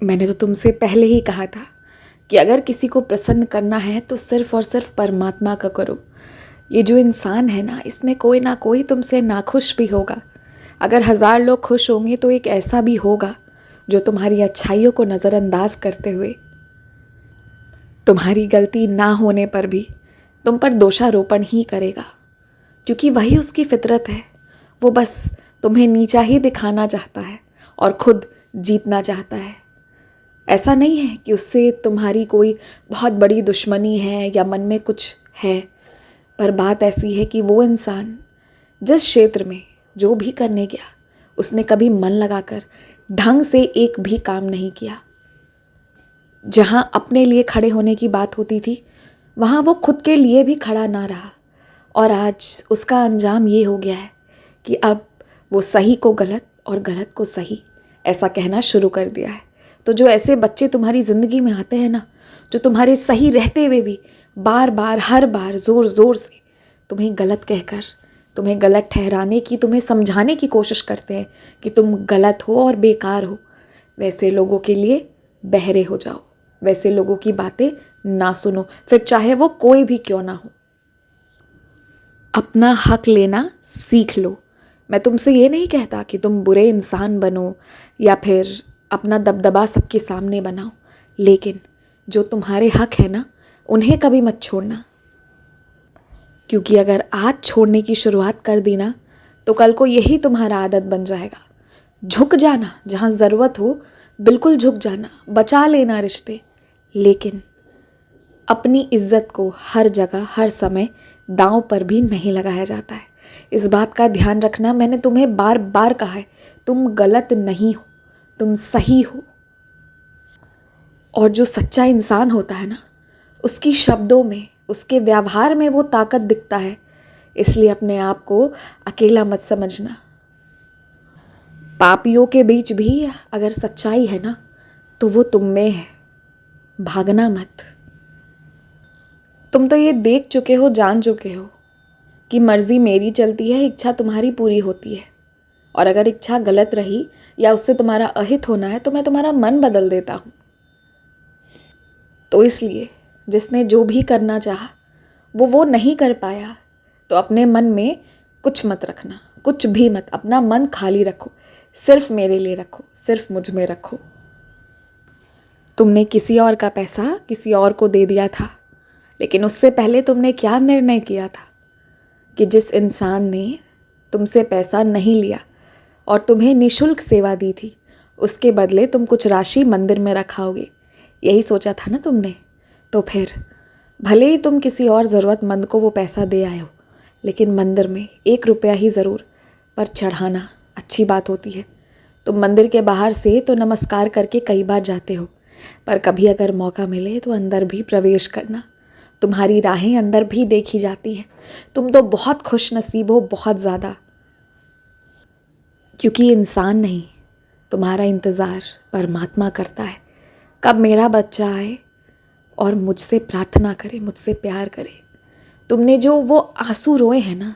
मैंने तो तुमसे पहले ही कहा था कि अगर किसी को प्रसन्न करना है तो सिर्फ और सिर्फ परमात्मा का करो। ये जो इंसान है ना, इसमें कोई ना कोई तुमसे नाखुश भी होगा। अगर 1000 लोग खुश होंगे तो एक ऐसा भी होगा जो तुम्हारी अच्छाइयों को नज़रअंदाज करते हुए तुम्हारी गलती ना होने पर भी तुम पर दोषारोपण ही करेगा, क्योंकि वही उसकी फितरत है। वो बस तुम्हें नीचा ही दिखाना चाहता है और खुद जीतना चाहता है। ऐसा नहीं है कि उससे तुम्हारी कोई बहुत बड़ी दुश्मनी है या मन में कुछ है, पर बात ऐसी है कि वो इंसान जिस क्षेत्र में जो भी करने गया, उसने कभी मन लगाकर ढंग से एक भी काम नहीं किया। जहाँ अपने लिए खड़े होने की बात होती थी, वहाँ वो खुद के लिए भी खड़ा ना रहा, और आज उसका अंजाम ये हो गया है कि अब वो सही को गलत और गलत को सही ऐसा कहना शुरू कर दिया है। तो जो ऐसे बच्चे तुम्हारी ज़िंदगी में आते हैं ना, जो तुम्हारे सही रहते हुए भी बार बार हर बार ज़ोर ज़ोर से तुम्हें गलत कहकर, तुम्हें गलत ठहराने की, तुम्हें समझाने की कोशिश करते हैं कि तुम गलत हो और बेकार हो, वैसे लोगों के लिए बहरे हो जाओ। वैसे लोगों की बातें ना सुनो, फिर चाहे वो कोई भी क्यों ना हो। अपना हक लेना सीख लो। मैं तुमसे ये नहीं कहता कि तुम बुरे इंसान बनो या फिर अपना दबदबा सबके सामने बनाओ, लेकिन जो तुम्हारे हक है ना, उन्हें कभी मत छोड़ना। क्योंकि अगर आज छोड़ने की शुरुआत कर दी ना, तो कल को यही तुम्हारा आदत बन जाएगा। झुक जाना जहाँ ज़रूरत हो, बिल्कुल झुक जाना, बचा लेना रिश्ते, लेकिन अपनी इज्जत को हर जगह हर समय दांव पर भी नहीं लगाया जाता है। इस बात का ध्यान रखना। मैंने तुम्हें बार बार कहा है, तुम गलत नहीं हो, तुम सही हो। और जो सच्चा इंसान होता है ना, उसकी शब्दों में, उसके व्यवहार में वो ताकत दिखता है। इसलिए अपने आप को अकेला मत समझना। पापियों के बीच भी अगर सच्चाई है ना, तो वो तुम में है। भागना मत। तुम तो ये देख चुके हो, जान चुके हो कि मर्जी मेरी चलती है, इच्छा तुम्हारी पूरी होती है। और अगर इच्छा गलत रही या उससे तुम्हारा अहित होना है, तो मैं तुम्हारा मन बदल देता हूँ। तो इसलिए जिसने जो भी करना चाहा वो नहीं कर पाया, तो अपने मन में कुछ मत रखना, कुछ भी मत। अपना मन खाली रखो, सिर्फ मेरे लिए रखो, सिर्फ मुझ में रखो। तुमने किसी और का पैसा किसी और को दे दिया था, लेकिन उससे पहले तुमने क्या निर्णय किया था कि जिस इंसान ने तुमसे पैसा नहीं लिया और तुम्हें निःशुल्क सेवा दी थी, उसके बदले तुम कुछ राशि मंदिर में रखाओगे। यही सोचा था ना तुमने। तो फिर भले ही तुम किसी और ज़रूरतमंद को वो पैसा दे आए हो, लेकिन मंदिर में 1 रुपया ही ज़रूर पर चढ़ाना अच्छी बात होती है। तुम मंदिर के बाहर से तो नमस्कार करके कई बार जाते हो, पर कभी अगर मौका मिले तो अंदर भी प्रवेश करना। तुम्हारी राहें अंदर भी देखी जाती हैं। तुम तो बहुत खुश नसीब हो, बहुत ज़्यादा, क्योंकि इंसान नहीं, तुम्हारा इंतज़ार परमात्मा करता है कब मेरा बच्चा आए और मुझसे प्रार्थना करे, मुझसे प्यार करे। तुमने जो वो आंसू रोए हैं ना,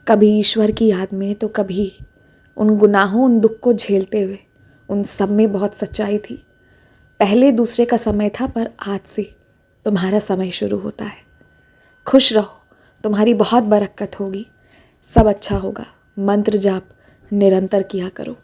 कभी ईश्वर की याद में, तो कभी उन गुनाहों, उन दुख को झेलते हुए, उन सब में बहुत सच्चाई थी। पहले दूसरे का समय था, पर आज से तुम्हारा समय शुरू होता है। खुश रहो, तुम्हारी बहुत बरकत होगी, सब अच्छा होगा। मंत्र जाप निरंतर किया करो।